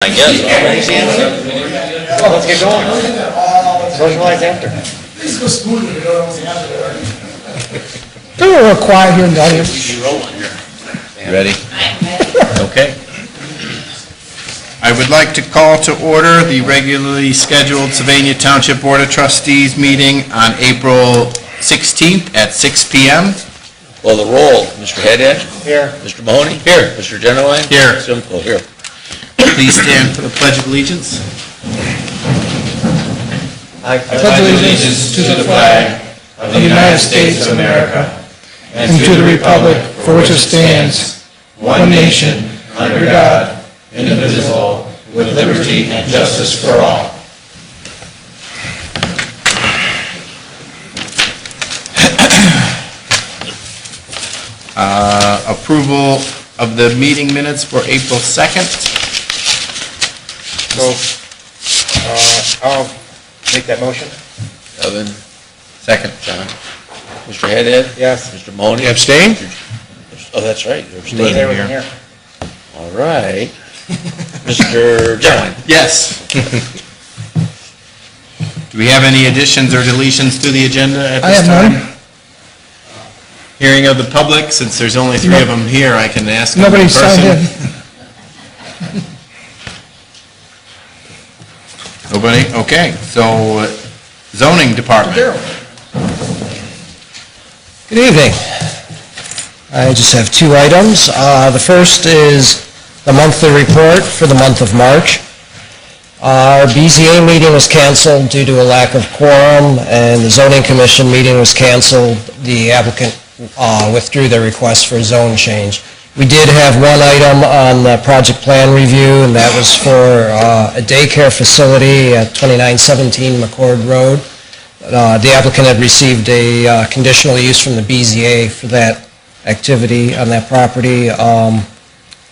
I guess. Well, let's get going. Socialize after. They're a little quiet here in the audience. You ready? Okay. I would like to call to order the regularly scheduled Sylvania Township Board of Trustees meeting on April 16th at 6 p.m. Well, the roll. Mr. Haddad? Here. Mr. Mahoney? Here. Mr. Genowine? Here. Simple. Here. Please stand for the Pledge of Allegiance. I pledge allegiance to the flag of the United States of America and to the republic for which it stands, one nation, under God, indivisible, with liberty and justice for all. Approval of the meeting minutes for April 2nd. So, I'll make that motion. Evan? Second. John? Mr. Haddad? Yes. Mr. Mahoney? Abstain? Oh, that's right. You're There abstaining. wasn't here. All right. Mr. Genowine? Yes. Do we have any additions or deletions to the agenda at I this have time? none. Hearing of the public, since there's only three of them here, I can ask them in Nobody person. signed in. Nobody? Okay, so zoning department. Good evening. I just have two items. The first is the monthly report for the month of March. Our BZA meeting was canceled due to a lack of quorum, and the zoning commission meeting was canceled. The applicant withdrew their request for a zone change. We did have one item on the project plan review, and that was for a daycare facility at 2917 McCord Road. The applicant had received a conditional use from the BZA for that activity on that property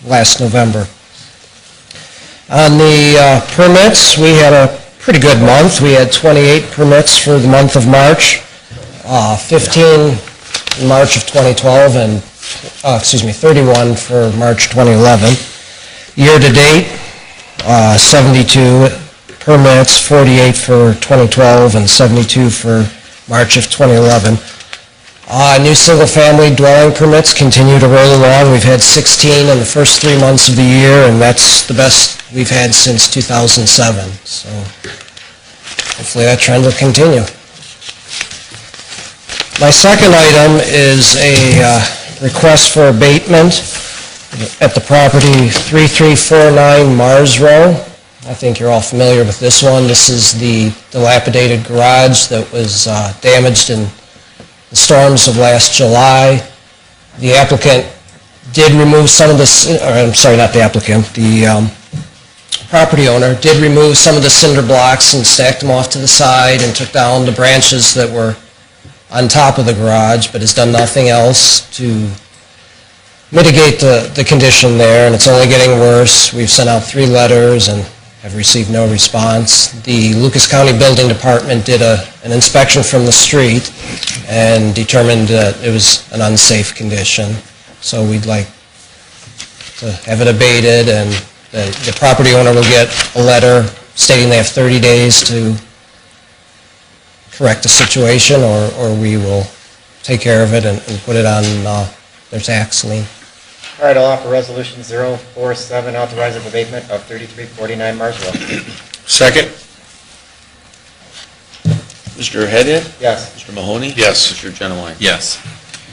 last November. On the permits, we had a pretty good month. We had 28 permits for the month of March, 15 in March of 2012, and 31 for March 2011. Year-to-date, 72 permits, 48 for 2012 and 72 for March of 2011. New single-family dwelling permits continue to roll along. We've had 16 in the first 3 months of the year, and that's the best we've had since 2007. So hopefully that trend will continue. My second item is a request for abatement at the property 3349 Mars Row. I think you're all familiar with this one. This is the dilapidated garage that was damaged in the storms of last July. The applicant did remove some of the, I'm sorry, not the applicant, the property owner did remove some of the cinder blocks and stacked them off to the side and took down the branches that were on top of the garage, but has done nothing else to mitigate the condition there, and it's only getting worse. We've sent out 3 letters and have received no response. The Lucas County Building Department did an inspection from the street and determined that it was an unsafe condition. So we'd like to have it abated, and the property owner will get a letter stating they have 30 days to correct the situation, or we will take care of it and put it on their tax lien. All right, I'll offer resolution 047, authorizing abatement of 3349 Marsville. Second. Mr. Haddad? Yes. Mr. Mahoney? Yes. Mr. Genowine? Yes.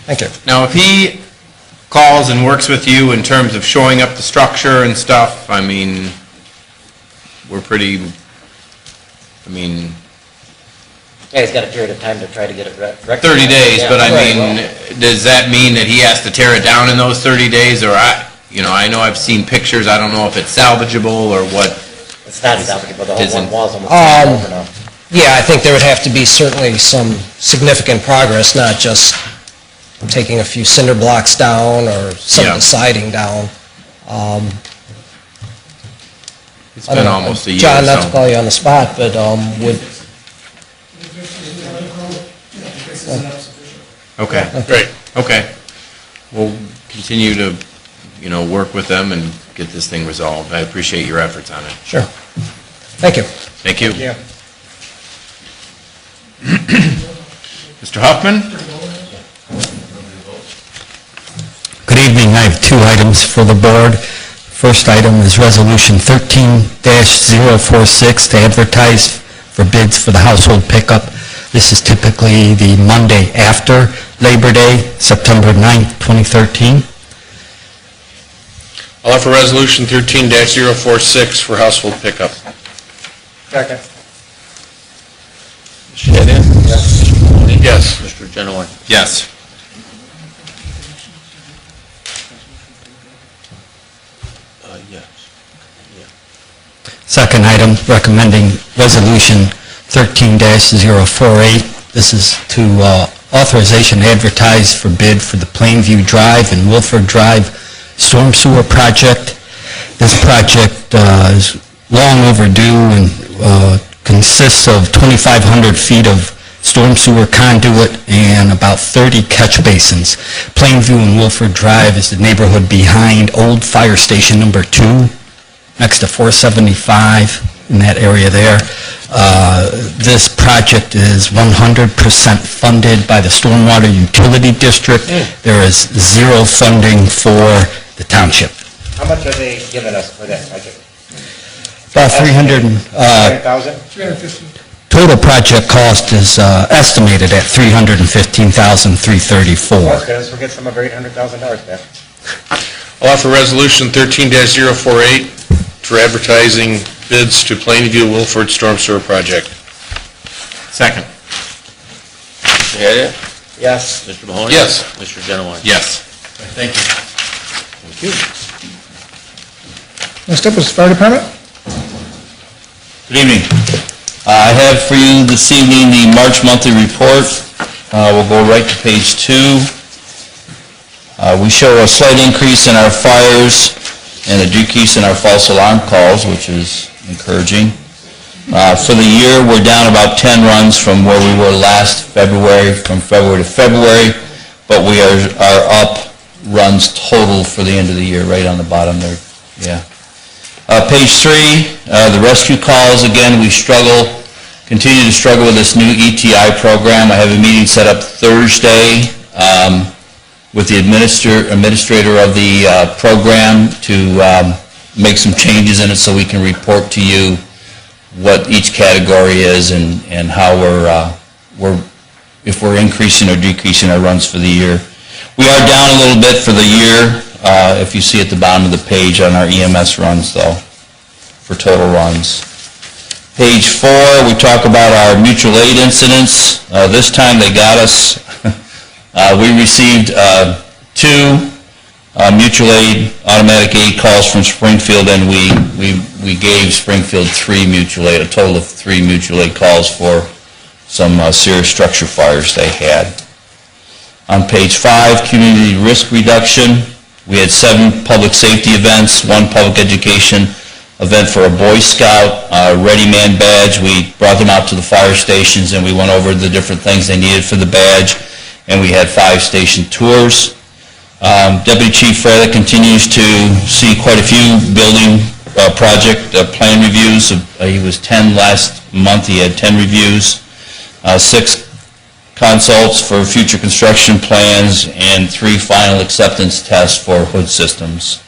Thank you. Now, if he calls and works with you in terms of showing up the structure and stuff, I mean, we're pretty, Yeah, he's got a period of time to try to get it rectified. 30 days, Yeah, but I right, mean, well, does that mean that he has to tear it down in those 30 days, or I know I've seen pictures, I don't know if it's salvageable or what. It's not salvageable, the whole Isn't- one wall's almost over now. Yeah, I think there would have to be certainly some significant progress, not just taking a few cinder blocks down or some of the siding down. It's I don't been know. almost a year, John, not to so. call you on the spot, but would, Okay, great, okay. We'll continue to, work with them and get this thing resolved. I appreciate your efforts on it. Sure. Thank you. Thank you. Yeah. Mr. Huffman? Good evening. I have two items for the board. First item is Resolution 13-046 to advertise for bids for the household pickup. This is typically the Monday after Labor Day, September 9th, 2013. I'll offer Resolution 13-046 for household pickup. Second. Mr. Head End? Yes. Mr. Mahoney? Yes. Mr. Genowine? Yes. Yes. Second item, recommending Resolution 13-048. This is to authorization to advertise for bid for the Plainview Drive and Wilford Drive storm sewer project. This project is long overdue and consists of 2,500 feet of storm sewer conduit and about 30 catch basins. Plainview and Wilford Drive is the neighborhood behind old Fire Station number 2, next to 475 in that area there. This project is 100% funded by the Stormwater Utility District. There is zero funding for the township. How much are they giving us for that project? About 300, 300,000? total project cost is estimated at $315,334. That's good, we'll get some of our $800,000 back. I'll offer Resolution 13-048 for advertising bids to Plainview Wilford Storm Sewer Project. Second. Mr. Head End? Yes. Mr. Mahoney? Yes. Mr. Genowine? Yes. Thank you. Thank you. Next up is Fire Department. Good evening. I have for you this evening the March monthly report. We'll go right to page 2. We show a slight increase in our fires and a decrease in our false alarm calls, which is encouraging. For the year, we're down about 10 runs from where we were last February, from February to February, but we are up runs total for the end of the year, right on the bottom there. Yeah. Page 3, the rescue calls. Again, we continue to struggle with this new ETI program. I have a meeting set up Thursday with the administrator of the program to make some changes in it so we can report to you what each category is and how if we're increasing or decreasing our runs for the year. We are down a little bit for the year, if you see at the bottom of the page on our EMS runs, though, for total runs. Page 4, we talk about our mutual aid incidents. This time they got us. We received 2 mutual aid, automatic aid calls from Springfield, and we gave Springfield 3 mutual aid, a total of 3 mutual aid calls for some serious structure fires they had. On page 5, community risk reduction. We had 7 public safety events, 1 public education event for a Boy Scout, Ready Man badge. We brought them out to the fire stations and we went over the different things they needed for the badge, and we had 5 station tours. Deputy Chief Freda continues to see quite a few building project plan reviews. He was 10 last month. He had 10 reviews, 6 consults for future construction plans, and 3 final acceptance tests for hood systems.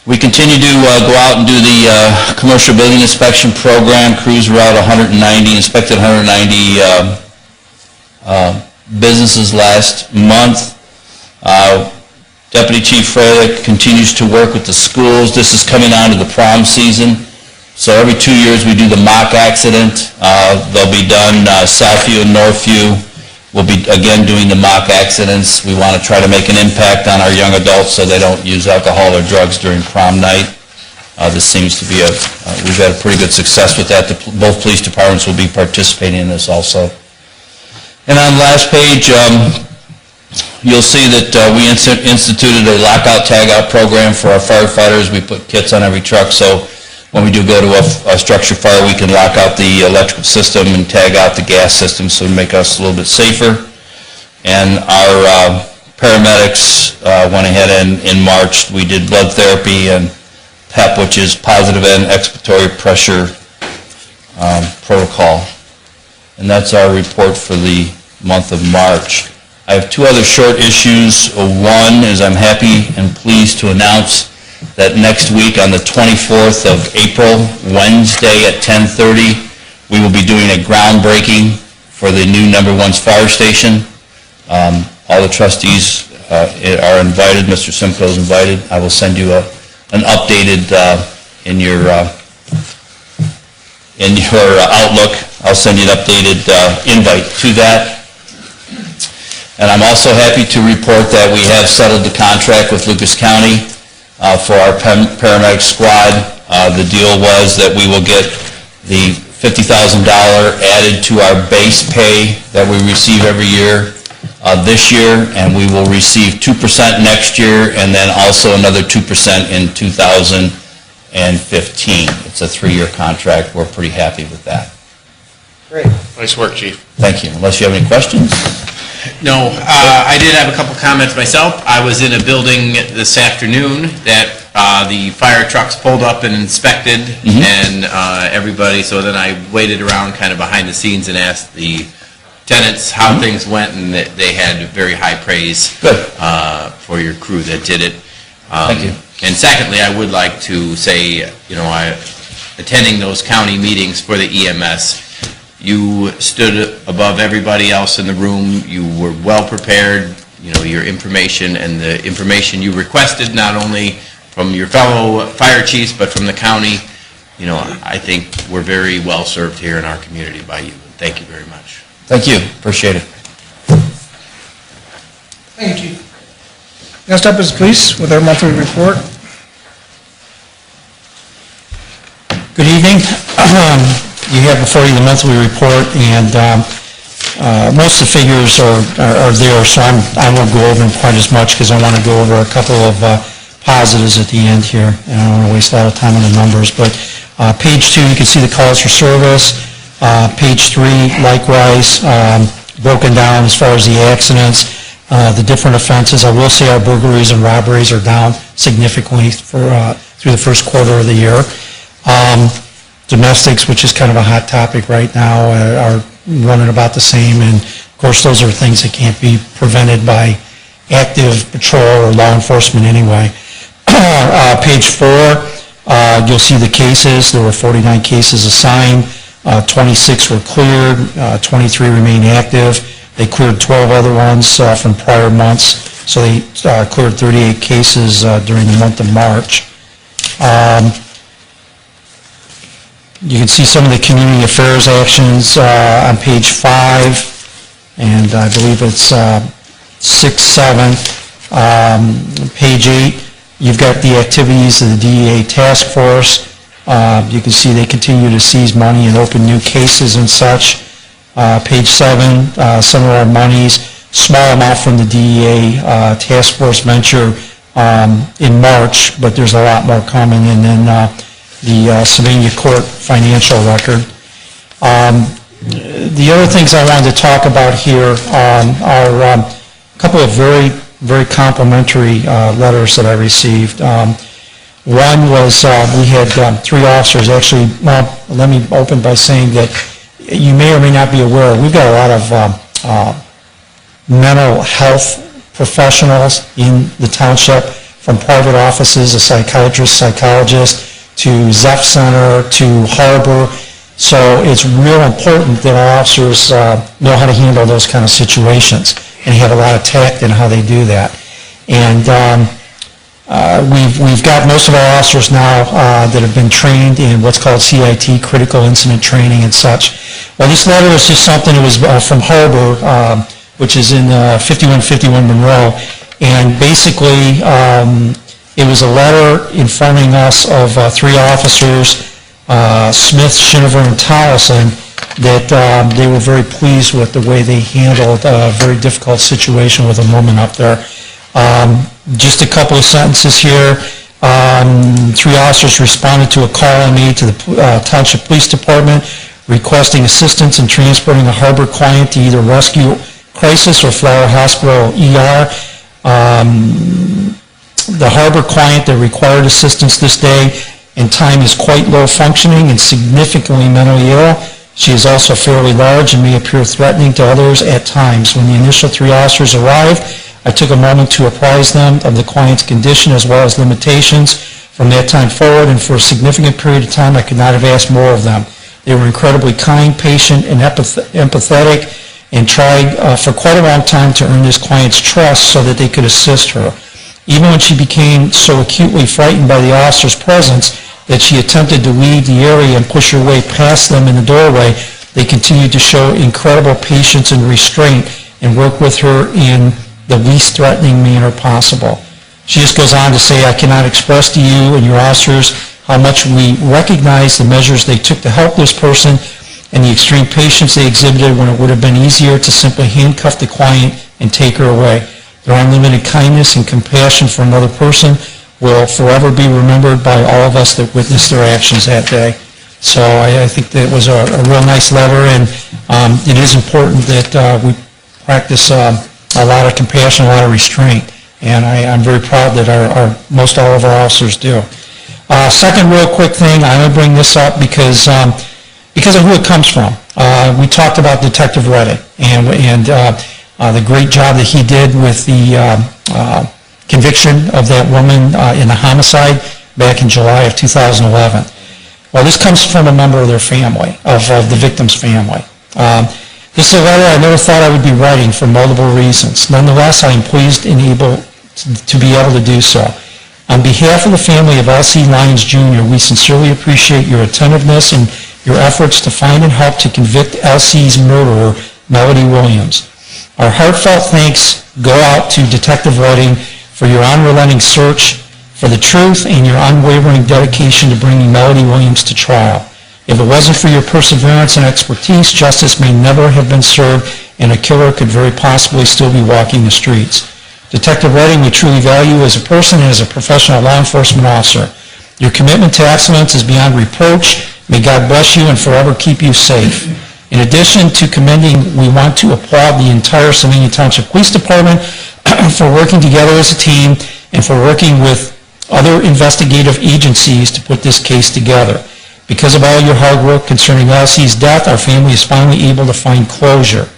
We continue to go out and do the commercial building inspection program. Crews were out inspected 190 businesses last month. Deputy Chief Freda continues to work with the schools. This is coming on to the prom season. So every 2 years we do the mock accident. They'll be done, Southview and Northview. We'll be again doing the mock accidents. We want to try to make an impact on our young adults so they don't use alcohol or drugs during prom night. This seems to be we've had a pretty good success with that. Both police departments will be participating in this also. And on the last page, you'll see that we instituted a lockout tagout program for our firefighters. We put kits on every truck, so when we do go to a structure fire, we can lock out the electrical system and tag out the gas system, so to make us a little bit safer. And our paramedics went ahead and in March, we did blood therapy and PEP, which is positive and expiratory pressure protocol. And that's our report for the month of March. I have two other short issues. One is I'm happy and pleased to announce that next week on the 24th of April, Wednesday at 10:30, we will be doing a groundbreaking for the new No. 1's fire station. All the trustees are invited. Mr. Simcoe is invited. I will send you an updated in your Outlook. I'll send you an updated invite to that. And I'm also happy to report that we have settled the contract with Lucas County for our paramedic squad. The deal was that we will get the $50,000 added to our base pay that we receive every year this year, and we will receive 2% next year, and then also another 2% in 2015. It's a 3-year contract. We're pretty happy with that. Great. Nice work, Chief. Thank you. Unless you have any questions? No, I did have a couple comments myself. I was in a building this afternoon that the fire trucks pulled up and inspected, and everybody, so then I waited around kind of behind the scenes and asked the tenants how things went, and they had very high praise for your crew that did it. Thank you. And secondly, I would like to say, attending those county meetings for the EMS, you stood above everybody else in the room. You were well prepared. Your information and the information you requested, not only from your fellow fire chiefs, but from the county, I think we're very well served here in our community by you. Thank you very much. Thank you. Appreciate it. Thank you, Chief. Next up is police with their monthly report. Good evening. You have before you the monthly report, and most of the figures are there, so I won't go over them quite as much because I want to go over a couple of positives at the end here, and I don't want to waste a lot of time on the numbers. But page 2, you can see the calls for service. Page 3, likewise, broken down as far as the accidents, the different offenses. I will say our burglaries and robberies are down significantly through the first quarter of the year. Domestics, which is kind of a hot topic right now, are running about the same, and of course those are things that can't be prevented by active patrol or law enforcement anyway. Page 4, you'll see the cases. There were 49 cases assigned, 26 were cleared, 23 remain active. They cleared 12 other ones from prior months, so they cleared 38 cases during the month of March. You can see some of the community affairs actions on page 5, and I believe it's 6, 7. Page 8, you've got the activities of the DEA task force. You can see they continue to seize money and open new cases and such. Page 7, some of our monies, small amount from the DEA task force venture in March, but there's a lot more coming, and then the Sylvania Court financial record. The other things I wanted to talk about here are a couple of very, very complimentary letters that I received. One was we had 3 officers actually. Well, let me open by saying that you may or may not be aware, we've got a lot of mental health professionals in the township, from private offices, a psychiatrist, psychologist, to ZEF Center, to Harbor. So it's real important that our officers know how to handle those kind of situations and have a lot of tact in how they do that. And we've got most of our officers now that have been trained in what's called CIT, critical incident training and such. Well, this letter is just something that was from Harbor, which is in 5151 Monroe, and basically it was a letter informing us of 3 officers, Smith, Shinover, and Tolleson, that they were very pleased with the way they handled a very difficult situation with a woman up there. Just a couple of sentences here. 3 officers responded to a call I made to the Township Police Department requesting assistance in transporting a Harbor client to either Rescue Crisis or Flower Hospital ER. The harbor client that required assistance this day and time is quite low functioning and significantly mentally ill. She is also fairly large and may appear threatening to others at times. When the initial 3 officers arrived, I took a moment to apprise them of the client's condition as well as limitations. From that time forward and for a significant period of time, I could not have asked more of them. They were incredibly kind, patient, and empathetic, and tried for quite a long time to earn this client's trust so that they could assist her. Even when she became so acutely frightened by the officer's presence that she attempted to leave the area and push her way past them in the doorway, they continued to show incredible patience and restraint and work with her in the least threatening manner possible. She just goes on to say, I cannot express to you and your officers how much we recognize the measures they took to help this person and the extreme patience they exhibited when it would have been easier to simply handcuff the client and take her away. Their unlimited kindness and compassion for another person will forever be remembered by all of us that witnessed their actions that day. So I think that was a real nice letter, and it is important that we practice a lot of compassion, a lot of restraint, and I'm very proud that most all of our officers do. Second real quick thing, I'm going to bring this up because of who it comes from. We talked about Detective Reddick and the great job that he did with the conviction of that woman in the homicide back in July of 2011. Well, this comes from a member of their family, of the victim's family. This is a letter I never thought I would be writing for multiple reasons. Nonetheless, I am pleased and able to be able to do so. On behalf of the family of L.C. Lyons Jr., we sincerely appreciate your attentiveness and your efforts to find and help to convict L.C.'s murderer, Melody Williams. Our heartfelt thanks go out to Detective Redding for your unrelenting search for the truth and your unwavering dedication to bringing Melody Williams to trial. If it wasn't for your perseverance and expertise, justice may never have been served and a killer could very possibly still be walking the streets. Detective Redding, we truly value you as a person and as a professional law enforcement officer. Your commitment to excellence is beyond reproach. May God bless you and forever keep you safe. In addition to commending, we want to applaud the entire Sylvania Township Police Department for working together as a team and for working with other investigative agencies to put this case together. Because of all your hard work concerning Elsie's death, our family is finally able to find closure.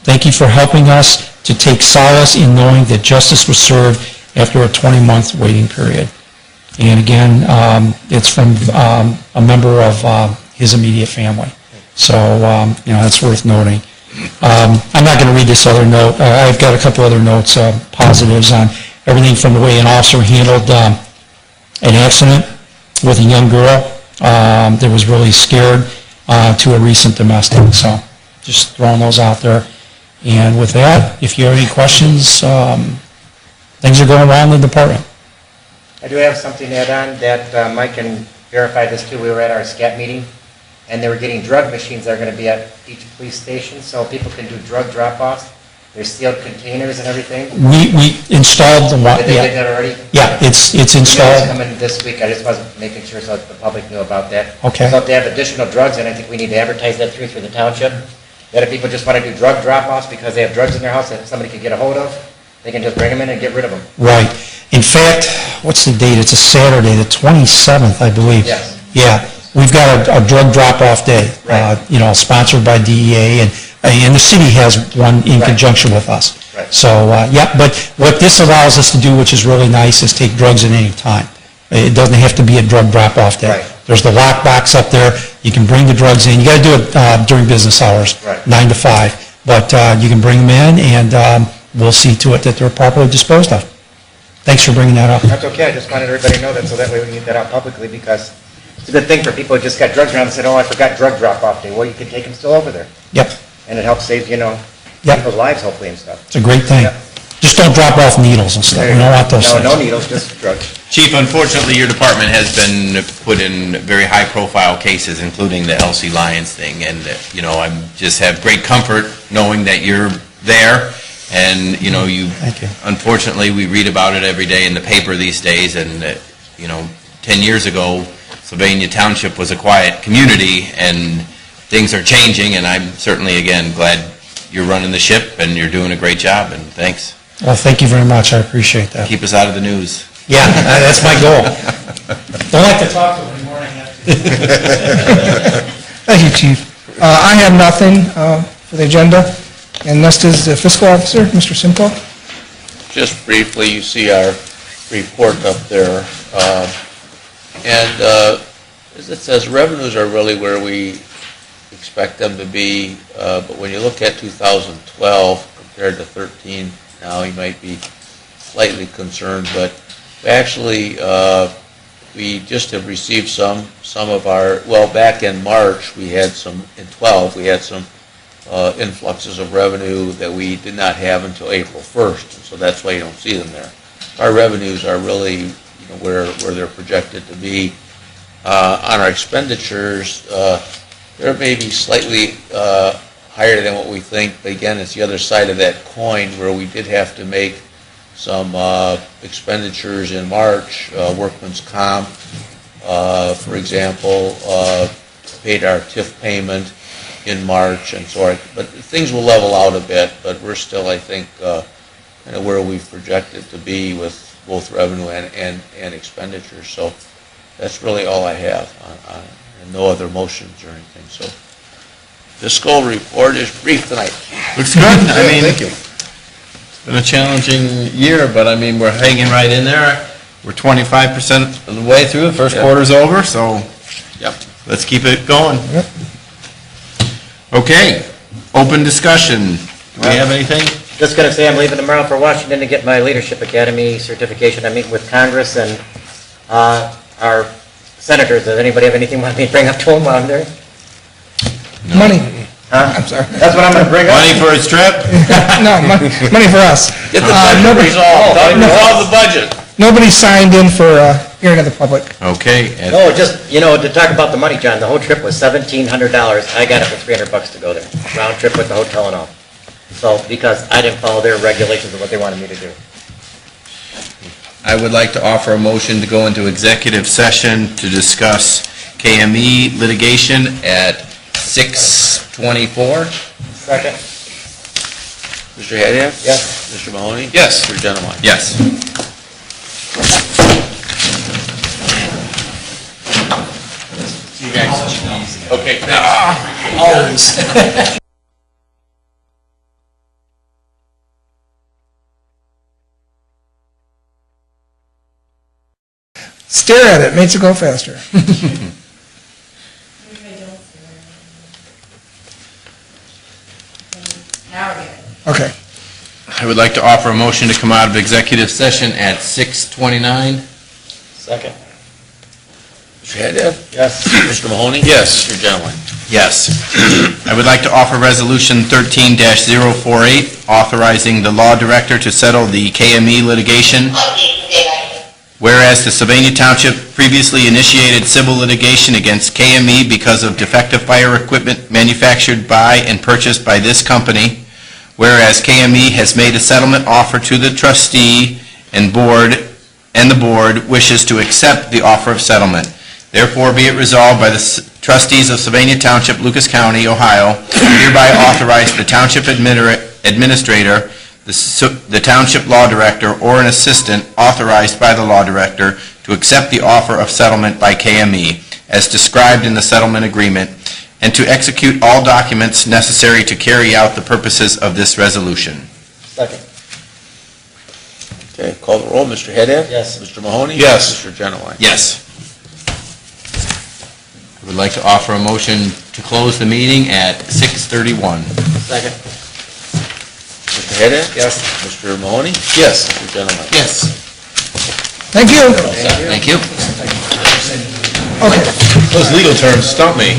Thank you for helping us to take solace in knowing that justice was served after a 20-month waiting period. And again, it's from a member of his immediate family. So, that's worth noting. I'm not going to read this other note. I've got a couple other notes, positives on everything from the way an officer handled an accident with a young girl that was really scared to a recent domestic. So, just throwing those out there. And with that, if you have any questions, things are going well in the department. I do have something to add on that Mike can verify this too. We were at our SCAT meeting, and they were getting drug machines that are going to be at each police station, so people can do drug drop-offs. There's sealed containers and everything. We installed the one. Did they get that already? Yeah, it's It's installed. coming this week. I just wasn't making sure so that the public knew about that. Okay. So if they have additional drugs, and I think we need to advertise that through the township, that if people just want to do drug drop-offs because they have drugs in their house that somebody could get a hold of, they can just bring them in and get rid of them. Right. In fact, what's the date? It's a Saturday, the 27th, I believe. Yes. Yeah. We've got a drug drop-off day, Right. Sponsored by DEA, and the city has one in Right. conjunction with us. Right. So, but what this allows us to do, which is really nice, is take drugs at any time. It doesn't have to be a drug drop-off day. Right. There's the lockbox up there. You can bring the drugs in. You got to do it during business hours, Right. 9 to 5. But you can bring them in, and we'll see to it that they're properly disposed of. Thanks for bringing that up. That's okay. I just wanted everybody to know that, so that way we can get that out publicly, because it's a good thing for people who just got drugs around and said, oh, I forgot drug drop-off day. Well, you can take them still over there. Yep. And it helps save, Yep. people's lives, hopefully, and stuff. It's a great thing. Yep. Just don't drop off needles and stuff. We don't want those No, things. no needles, just drugs. Chief, unfortunately, your department has been put in very high-profile cases, including the L.C. Lyons thing, and, I just have great comfort knowing that you're there, and, Thank you. unfortunately, we read about it every day in the paper these days, and, 10 years ago, Sylvania Township was a quiet community, and things are changing, and I'm certainly, again, glad you're running the ship, and you're doing a great job, and thanks. Well, thank you very much, I appreciate that. Keep us out of the news. Yeah, that's my goal. Don't like to talk to them anymore, I have to. Thank you, Chief. I have nothing for the agenda, and next is the fiscal officer, Mr. Simcoe. Just briefly, you see our report up there, and as it says, revenues are really where we expect them to be, but when you look at 2012 compared to 13, now you might be slightly concerned, but actually, we just have received some of our, well, back in March, we had some, in 12, we had some influxes of revenue that we did not have until April 1st, and so that's why you don't see them there. Our revenues are really, where they're projected to be. On our expenditures, they're maybe slightly higher than what we think, but again, it's the other side of that coin where we did have to make some expenditures in March, workman's comp, for example, paid our TIF payment in March and so on. But things will level out a bit, but we're still, I think, kind of where we've projected to be with both revenue and expenditures. So that's really all I have on and no other motions or anything. So fiscal report is brief tonight. Looks good. I mean, thank you. It's been a challenging year, but I mean, we're hanging right in there. We're 25% of the way through. The first quarter's over, so let's keep it going. Yep. Okay, open discussion. Do we have anything? Just going to say I'm leaving tomorrow for Washington to get my Leadership Academy certification. I'm meeting with Congress and our senators. Does anybody have anything want me to bring up to them while I'm there? Money. Huh? I'm sorry. That's what I'm going to bring up. Money for his trip? No, money for us. Get the budget resolved. Resolve the budget. Nobody signed in for hearing of the public. Okay. No, just, to talk about the money, John, the whole trip was $1,700. I got it for $300 to go there. Round trip with the hotel and all. So, because I didn't follow their regulations of what they wanted me to do. I would like to offer a motion to go into executive session to discuss KME litigation at 6:24. Second. Mr. Haddad? Yes. Mr. Mahoney? Yes. Mr. Genowine? Yes. See you guys. Okay, thanks. Always. Stare at it, makes it go faster. Okay. I would like to offer a motion to come out of executive session at 6:29. Second. Mr. Haddad? Yes. Mr. Mahoney? Yes. Mr. Genowine? Yes. I would like to offer Resolution 13-048, authorizing the law director to settle the KME litigation. Whereas the Sylvania Township previously initiated civil litigation against KME because of defective fire equipment manufactured by and purchased by this company. Whereas KME has made a settlement offer to the trustee and the board wishes to accept the offer of settlement. Therefore, be it resolved by the trustees of Sylvania Township, Lucas County, Ohio, hereby authorize the township administrator, the township law director, or an assistant authorized by the law director to accept the offer of settlement by KME as described in the settlement agreement, and to execute all documents necessary to carry out the purposes of this resolution. Second. Okay, call the roll. Mr. Haddad? Yes. Mr. Mahoney? Yes. Mr. Genowine? Yes. I would like to offer a motion to close the meeting at 6:31. Second. Mr. Haddad? Yes. Mr. Mahoney? Yes. Mr. Genowine? Yes. Thank you. Thank you. Okay. Those legal terms stump me.